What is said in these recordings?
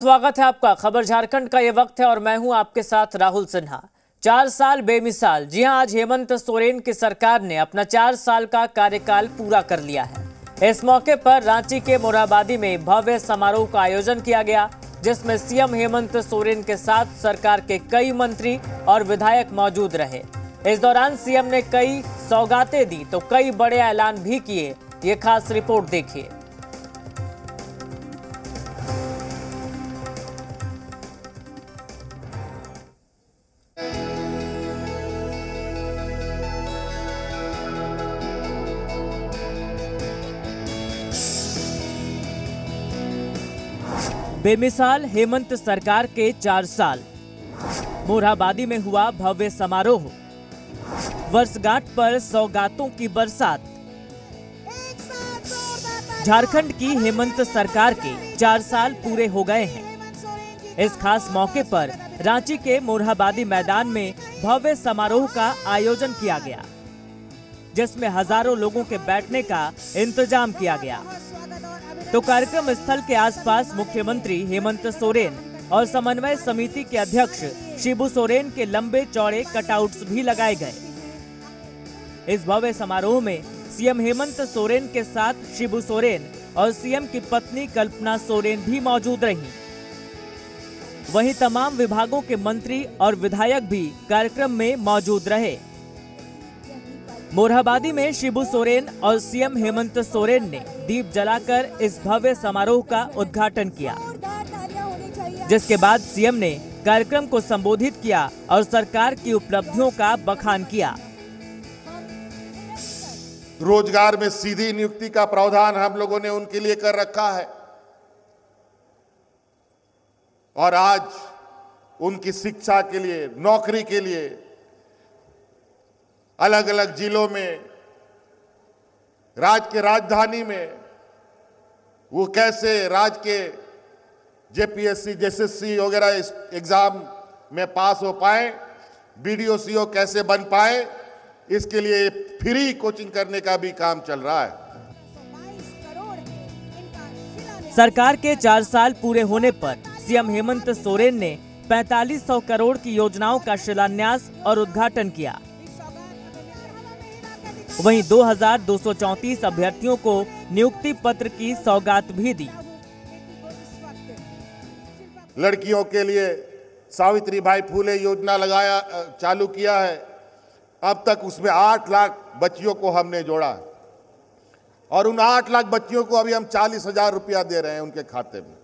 स्वागत है आपका। खबर झारखंड का ये वक्त है और मैं हूं आपके साथ राहुल सिन्हा। 4 साल बेमिसाल। जी हां, आज हेमंत सोरेन की सरकार ने अपना 4 साल का कार्यकाल पूरा कर लिया है। इस मौके पर रांची के मोरहाबादी में भव्य समारोह का आयोजन किया गया, जिसमें सीएम हेमंत सोरेन के साथ सरकार के कई मंत्री और विधायक मौजूद रहे। इस दौरान सीएम ने कई सौगातें दी तो कई बड़े ऐलान भी किए। ये खास रिपोर्ट देखिए। बेमिसाल हेमंत सरकार के 4 साल। मोरहाबादी में हुआ भव्य समारोह। वर्षगांठ पर सौगातों की बरसात। झारखंड की हेमंत सरकार के 4 साल पूरे हो गए हैं। इस खास मौके पर रांची के मोरहाबादी मैदान में भव्य समारोह का आयोजन किया गया, जिसमें हजारों लोगों के बैठने का इंतजाम किया गया। तो कार्यक्रम स्थल के आसपास मुख्यमंत्री हेमंत सोरेन और समन्वय समिति के अध्यक्ष शिबू सोरेन के लंबे चौड़े कटआउट्स भी लगाए गए। इस भव्य समारोह में सीएम हेमंत सोरेन के साथ शिबू सोरेन और सीएम की पत्नी कल्पना सोरेन भी मौजूद रहीं। वहीं तमाम विभागों के मंत्री और विधायक भी कार्यक्रम में मौजूद रहे। मोरहाबादी में शिबू सोरेन और सीएम हेमंत सोरेन ने दीप जलाकर इस भव्य समारोह का उद्घाटन किया, जिसके बाद सीएम ने कार्यक्रम को संबोधित किया और सरकार की उपलब्धियों का बखान किया। रोजगार में सीधी नियुक्ति का प्रावधान हम लोगों ने उनके लिए कर रखा है और आज उनकी शिक्षा के लिए, नौकरी के लिए अलग अलग जिलों में, राज्य के राजधानी में वो कैसे राज्य के जेपीएससी, जेएसएससी वगैरह एग्जाम में पास हो पाए, बीडीओ कैसे बन पाए, इसके लिए फ्री कोचिंग करने का भी काम चल रहा है। सरकार के 4 साल पूरे होने पर सीएम हेमंत सोरेन ने 4500 करोड़ की योजनाओं का शिलान्यास और उद्घाटन किया। वहीं 2234 अभ्यर्थियों को नियुक्ति पत्र की सौगात भी दी। लड़कियों के लिए सावित्रीबाई फुले योजना चालू किया है। अब तक उसमें 8 लाख बच्चियों को हमने जोड़ा है और उन 8 लाख बच्चियों को अभी हम 40,000 रुपया दे रहे हैं उनके खाते में।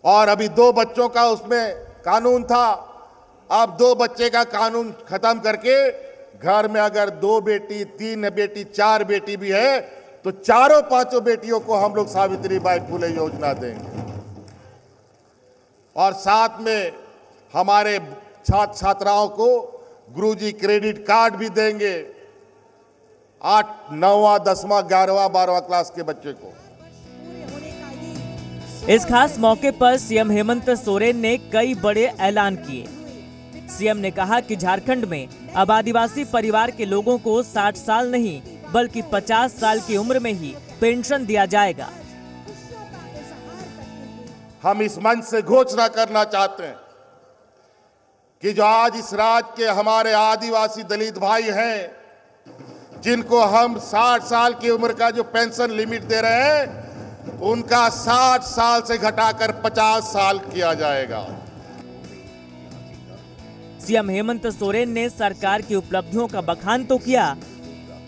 और अभी 2 बच्चों का उसमें कानून था, अब 2 बच्चे का कानून खत्म करके घर में अगर 2 बेटी, 3 बेटी, 4 बेटी भी है तो 4-5 बेटियों को हम लोग सावित्रीबाई फुले योजना देंगे। और साथ में हमारे छात्र छात्राओं को गुरुजी क्रेडिट कार्ड भी देंगे, 8, 9, 10, 11, 12 क्लास के बच्चे को। इस खास मौके पर सीएम हेमंत सोरेन ने कई बड़े ऐलान किए। सीएम ने कहा कि झारखंड में अब आदिवासी परिवार के लोगों को 60 साल नहीं बल्कि 50 साल की उम्र में ही पेंशन दिया जाएगा। हम इस मंच से घोषणा करना चाहते हैं कि जो आज इस राज्य के हमारे आदिवासी दलित भाई हैं, जिनको हम 60 साल की उम्र का जो पेंशन लिमिट दे रहे हैं, उनका 60 साल से घटाकर 50 साल किया जाएगा। सीएम हेमंत सोरेन ने सरकार की उपलब्धियों का बखान तो किया,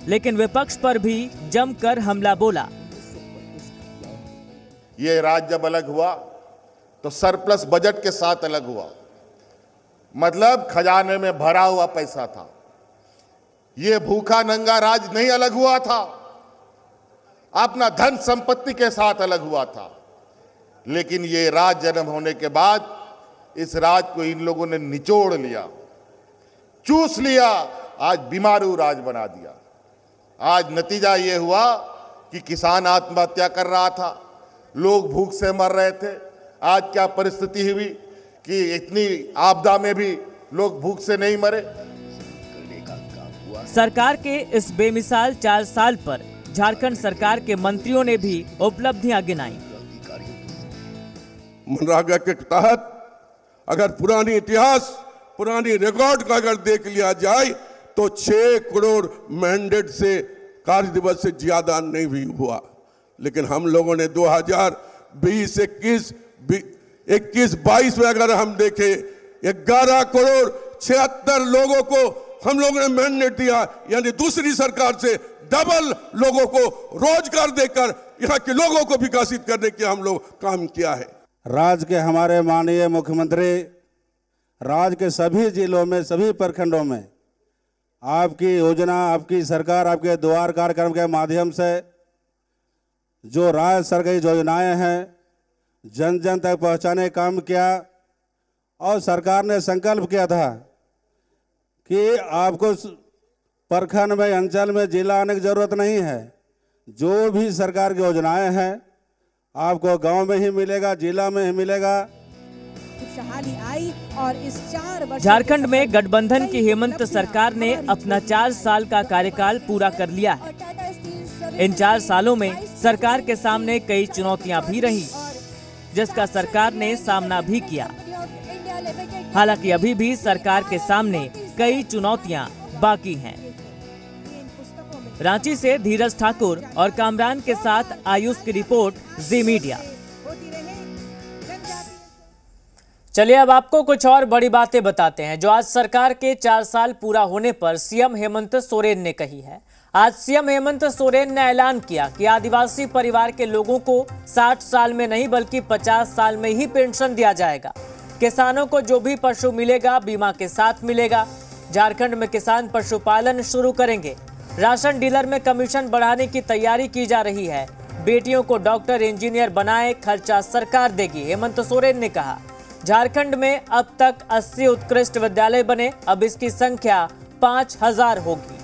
लेकिन विपक्ष पर भी जमकर हमला बोला। ये राज्य जब अलग हुआ तो सरप्लस बजट के साथ अलग हुआ, मतलब खजाने में भरा हुआ पैसा था। ये भूखा नंगा राज्य नहीं अलग हुआ था, अपना धन संपत्ति के साथ अलग हुआ था। लेकिन ये राज्य जन्म होने के बाद इस राज को इन लोगों ने निचोड़ लिया, चूस लिया, आज बीमारू राज बना दिया। आज नतीजा ये हुआ कि किसान आत्महत्या कर रहा था, लोग भूख से मर रहे थे। आज क्या परिस्थिति हुई कि इतनी आपदा में भी लोग भूख से नहीं मरे। सरकार के इस बेमिसाल 4 साल पर झारखंड सरकार के मंत्रियों ने भी उपलब्धियां गिनाई। मनरेगा के तहत अगर पुरानी इतिहास, पुरानी रिकॉर्ड का अगर देख लिया जाए तो 6 करोड़ मैंडेट से कार्य दिवस से ज्यादा नहीं भी हुआ। लेकिन हम लोगों ने 2020, 21, 22 में अगर हम देखें 11 करोड़ 76 लोगों को हम लोगों ने मैंडेट दिया, यानी दूसरी सरकार से डबल लोगों को रोजगार देकर यहाँ के लोगों को विकसित करने के हम लोग काम किया है। राज्य के हमारे माननीय मुख्यमंत्री राज्य के सभी जिलों में, सभी प्रखंडों में आपकी योजना, आपकी सरकार, आपके द्वार कार्यक्रम के माध्यम से जो राज्य सरकारी योजनाएं हैं जन जन तक पहुंचाने का काम किया। और सरकार ने संकल्प किया था कि आपको प्रखंड में, अंचल में, जिला आने की जरूरत नहीं है। जो भी सरकार की योजनाएं हैं आपको गांव में ही मिलेगा, जिला में ही मिलेगा। खुशहाली आई और इस 4 वर्ष झारखंड में गठबंधन की हेमंत सरकार ने अपना 4 साल का कार्यकाल पूरा कर लिया है। इन 4 सालों में सरकार के सामने कई चुनौतियां भी रही, जिसका सरकार ने सामना भी किया। हालांकि अभी भी सरकार के सामने कई चुनौतियां बाकी हैं। रांची से धीरज ठाकुर और कामरान के साथ आयुष की रिपोर्ट, जी मीडिया। चलिए अब आपको कुछ और बड़ी बातें बताते हैं जो आज सरकार के 4 साल पूरा होने पर सीएम हेमंत सोरेन ने कही है। आज सीएम हेमंत सोरेन ने ऐलान किया कि आदिवासी परिवार के लोगों को 60 साल में नहीं बल्कि 50 साल में ही पेंशन दिया जाएगा। किसानों को जो भी पशु मिलेगा बीमा के साथ मिलेगा। झारखंड में किसान पशुपालन शुरू करेंगे। राशन डीलर में कमीशन बढ़ाने की तैयारी की जा रही है। बेटियों को डॉक्टर, इंजीनियर बनाए, खर्चा सरकार देगी। हेमंत सोरेन ने कहा झारखंड में अब तक 80 उत्कृष्ट विद्यालय बने, अब इसकी संख्या 5000 होगी।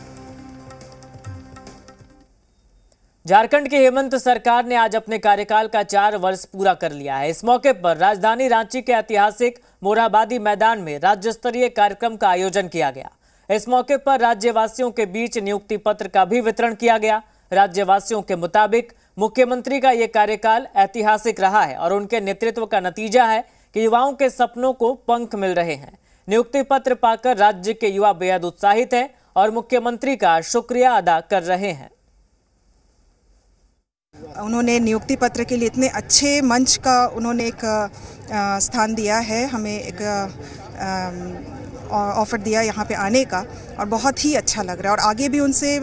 झारखंड की हेमंत सरकार ने आज अपने कार्यकाल का 4 वर्ष पूरा कर लिया है। इस मौके पर राजधानी रांची के ऐतिहासिक मोरहाबादी मैदान में राज्य स्तरीय कार्यक्रम का आयोजन किया गया। इस मौके पर राज्यवासियों के बीच नियुक्ति पत्र का भी वितरण किया गया। राज्यवासियों के मुताबिक मुख्यमंत्री का ये कार्यकाल ऐतिहासिक रहा है और उनके नेतृत्व का नतीजा है कि युवाओं के सपनों को पंख मिल रहे हैं। नियुक्ति पत्र पाकर राज्य के युवा बेहद उत्साहित हैं और मुख्यमंत्री का शुक्रिया अदा कर रहे हैं। उन्होंने नियुक्ति पत्र के लिए इतने अच्छे मंच का उन्होंने एक स्थान दिया है, हमें एक ऑफर दिया यहाँ पे आने का और बहुत ही अच्छा लग रहा है। और आगे भी उनसे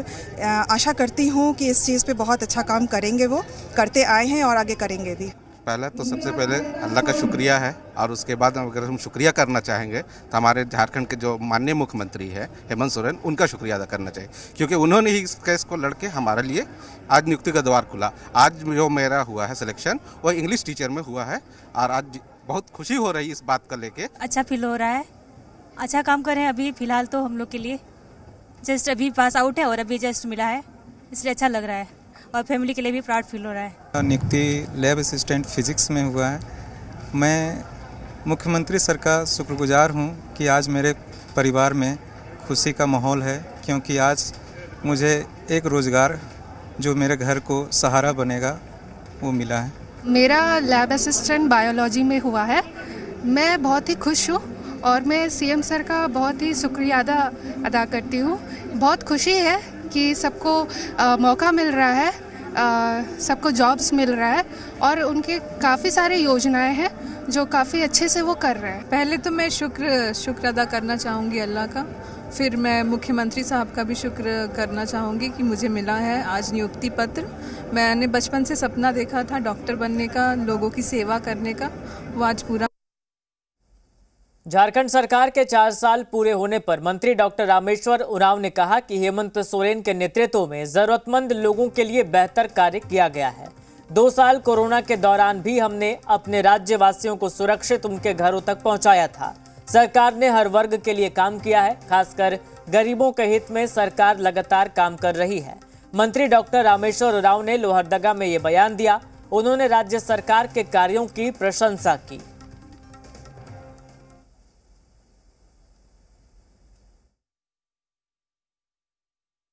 आशा करती हूँ कि इस चीज़ पे बहुत अच्छा काम करेंगे, वो करते आए हैं और आगे करेंगे भी। पहले तो सबसे पहले अल्लाह का शुक्रिया है और उसके बाद अगर हम शुक्रिया करना चाहेंगे तो हमारे झारखंड के जो माननीय मुख्यमंत्री है हेमंत सोरेन, उनका शुक्रिया अदा करना चाहिए क्योंकि उन्होंने ही इस केस को लड़के हमारे लिए आज नियुक्ति का द्वार खुला। आज जो मेरा हुआ है सिलेक्शन वो इंग्लिश टीचर में हुआ है और आज बहुत खुशी हो रही है इस बात को लेके। अच्छा फील हो रहा है, अच्छा काम कर रहे हैं। अभी फ़िलहाल तो हम लोग के लिए जस्ट अभी पास आउट है और अभी जस्ट मिला है, इसलिए अच्छा लग रहा है और फैमिली के लिए भी प्राउड फील हो रहा है। नियुक्ति लैब असिस्टेंट फिजिक्स में हुआ है। मैं मुख्यमंत्री सर का शुक्रगुजार हूं कि आज मेरे परिवार में खुशी का माहौल है क्योंकि आज मुझे एक रोज़गार जो मेरे घर को सहारा बनेगा वो मिला है। मेरा लैब असिस्टेंट बायोलॉजी में हुआ है। मैं बहुत ही खुश हूँ और मैं सीएम सर का बहुत ही शुक्रिया अदा करती हूँ। बहुत खुशी है कि सबको मौका मिल रहा है, सबको जॉब्स मिल रहा है और उनके काफ़ी सारे योजनाएं हैं जो काफ़ी अच्छे से वो कर रहे हैं। पहले तो मैं शुक्र अदा करना चाहूँगी अल्लाह का, फिर मैं मुख्यमंत्री साहब का भी शुक्र करना चाहूँगी कि मुझे मिला है आज नियुक्ति पत्र। मैंने बचपन से सपना देखा था डॉक्टर बनने का, लोगों की सेवा करने का, वो आज पूरा। झारखंड सरकार के 4 साल पूरे होने पर मंत्री डॉक्टर रामेश्वर उरांव ने कहा कि हेमंत सोरेन के नेतृत्व में जरूरतमंद लोगों के लिए बेहतर कार्य किया गया है। 2 साल कोरोना के दौरान भी हमने अपने राज्यवासियों को सुरक्षित उनके घरों तक पहुंचाया था। सरकार ने हर वर्ग के लिए काम किया है, खासकर गरीबों के हित में सरकार लगातार काम कर रही है। मंत्री डॉक्टर रामेश्वर उरांव ने लोहरदगा में ये बयान दिया। उन्होंने राज्य सरकार के कार्यों की प्रशंसा की।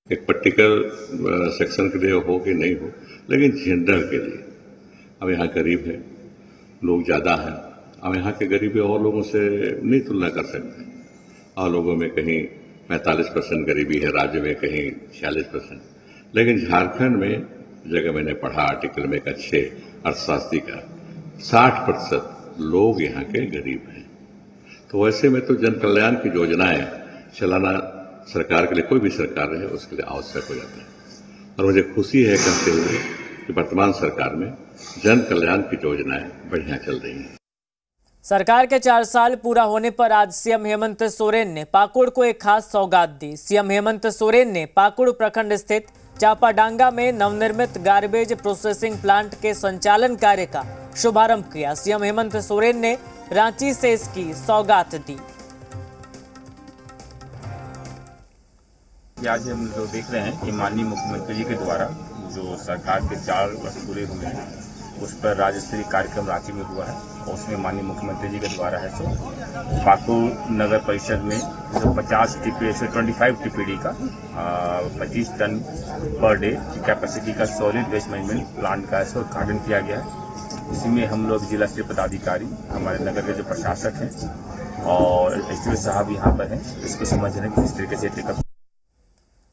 एक पर्टिकुलर सेक्शन के लिए हो कि नहीं हो, लेकिन जनरल के लिए हम यहाँ करीब हैं लोग ज़्यादा हैं। हम यहाँ के गरीबी और लोगों से नहीं तुलना कर सकते। और लोगों में कहीं 45% गरीबी है, राज्य में कहीं 46%। लेकिन झारखंड में जगह मैंने पढ़ा आर्टिकल में एक अच्छे अर्थशास्त्री का 60% लोग यहाँ के गरीब हैं। तो वैसे में तो जन कल्याण की योजनाएं चलाना सरकार के लिए, कोई भी सरकार रहे, उसके लिए आवश्यक हो जाता है। और मुझे खुशी है कहते हुए कि वर्तमान सरकार में जन कल्याण की योजनाएं बढ़िया चल रही हैं। सरकार के 4 साल पूरा होने पर आज सीएम हेमंत सोरेन ने पाकुड़ को एक खास सौगात दी। सीएम हेमंत सोरेन ने पाकुड़ प्रखंड स्थित चापाडांगा में नवनिर्मित गार्बेज प्रोसेसिंग प्लांट के संचालन कार्य का शुभारंभ किया। सीएम हेमंत सोरेन ने रांची से इसकी सौगात दी। आज हम लोग देख रहे हैं कि माननीय मुख्यमंत्री जी के द्वारा जो सरकार के 4 वर्ष पूरे हुए हैं उस पर राज्य स्तरीय कार्यक्रम रांची में हुआ है और उसमें माननीय मुख्यमंत्री जी के द्वारा है तो पाकुड़ नगर परिषद में जो 25 टीपीडी का 25 टन पर डे कैपेसिटी का सॉलिड वेस्ट मैनेजमेंट प्लांट का इसका उद्घाटन किया गया है। इसी में हम लोग जिला स्तरीय पदाधिकारी, हमारे नगर के जो प्रशासक हैं और एसडीओ साहब यहाँ पर हैं, इसको समझ रहे हैं कि किस तरीके से टेकअप।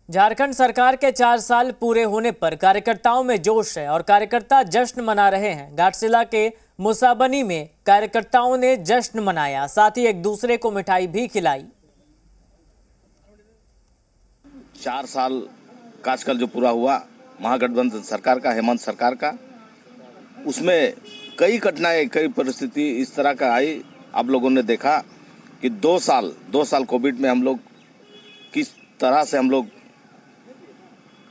झारखंड सरकार के 4 साल पूरे होने पर कार्यकर्ताओं में जोश है और कार्यकर्ता जश्न मना रहे हैं। घाटशिला के मुसाबनी में कार्यकर्ताओं ने जश्न मनाया, साथ ही एक दूसरे को मिठाई भी खिलाई। 4 साल का आजकल जो पूरा हुआ महागठबंधन सरकार का, हेमंत सरकार का, उसमें कई कठिनाई, कई परिस्थिति इस तरह का आई। आप लोगों ने देखा कि 2 साल कोविड में हम लोग किस तरह से हम लोग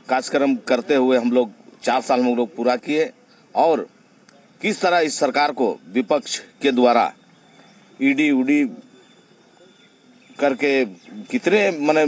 कार्यक्रम करते हुए हम लोग 4 साल में हम लोग पूरा किए और किस तरह इस सरकार को विपक्ष के द्वारा ईडी उडी करके कितने